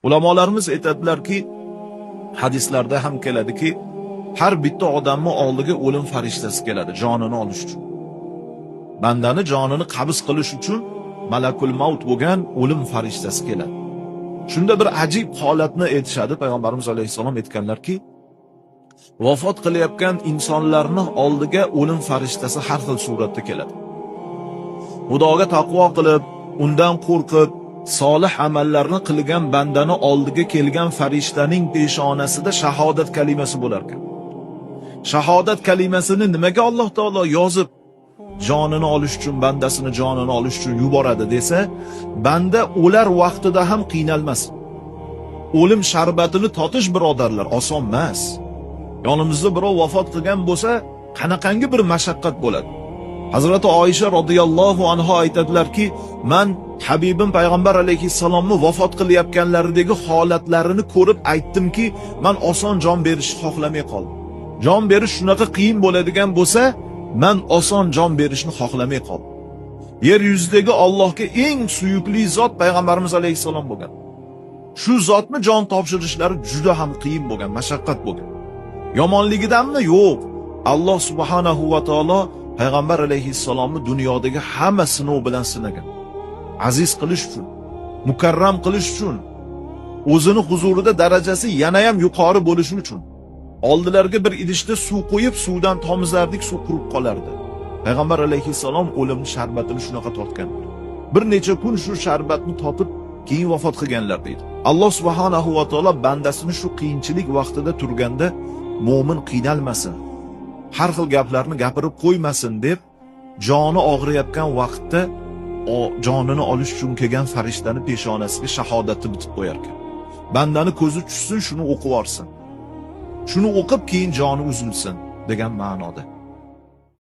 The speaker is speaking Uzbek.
Ulamolarimiz aytadilarki, hadislarda ham keladiki, har bitta odamning oldiga o'lim farishtasi keladi, jonini olish uchun. Bandani jonini qabz qilish uchun malakul maut bo'lgan o'lim farishtasi keladi. Shunda bir ajib holatni aytishadi. Payg'ambarimiz alayhisalom aytganlarki, vafot qilayotgan insonlarning oldiga o'lim farishtasi har xil suratda keladi. Xudoga taqvo qilib, undan qo'rqib, solih amallarni qilgan bandani oldiga kelgan farishtaning peshonasida shahodat kalimasi bo'lar ekan. Shahodat kalimasini nimaga Alloh taolo yozib jonini olish uchun, bandasini jonini olish uchun yuboradi desa, banda o'lar vaqtida ham qiynalmas. O'lim sharbatini totish, birodarlar, oson emas. Yonimizda birov vafot qilgan bo'lsa, qanaqangi bir mashaqqat bo'ladi. Hazrati Oysha radhiyallohu anha aytadilarki, men Habibim payg'ambar alayhissalomni vafot qilayotganlaridagi holatlarini ko'rib aytdimki, men oson jon berishni xohlamay qoldim. Jon berish shunaqa qiyin bo'ladigan bo'lsa, men oson jon berishni xohlamay qoldim. Yer yuzidagi Allohga eng suyukli zot payg'ambarimiz alayhissalom bo'lgan. Shu zotni jon topshirishlari juda ham qiyin bo'lgan, mashaqqat bo'lgan. Yomonligidanmi? Yo'q. Alloh subhanahu va taolo payg'ambar alayhissalomni dunyodagi hamma sinov bilan sinagan. Aziz qilish uchun, mukarram qilish uchun, o'zini huzurida darajasi yana ham yuqori bo'lishi uchun. Oldilariga bir idishda suv qo'yib, suvdan tomizlardik, suv qurib qolardi. Payg'ambar alayhissalom o'limni sharbatini shunaqa totgan. Bir necha kun shu sharbatni totib, keyin vafot qilganlar deydi. Alloh subhanahu va taolo bandasini shu qiyinchilik vaqtida turganda mo'min qiynalmasin, har xil gaplarni gapirib qo'ymasin deb, joni og'riyotgan vaqtda jonini olish uchun kelgan farishtani peshonasiga shahodatni bitib qo'yar ekan. Bandani ko'zi tushsin, shuni o'qib olsin. Shuni o'qib keyin joni uzilsin degan ma'noda.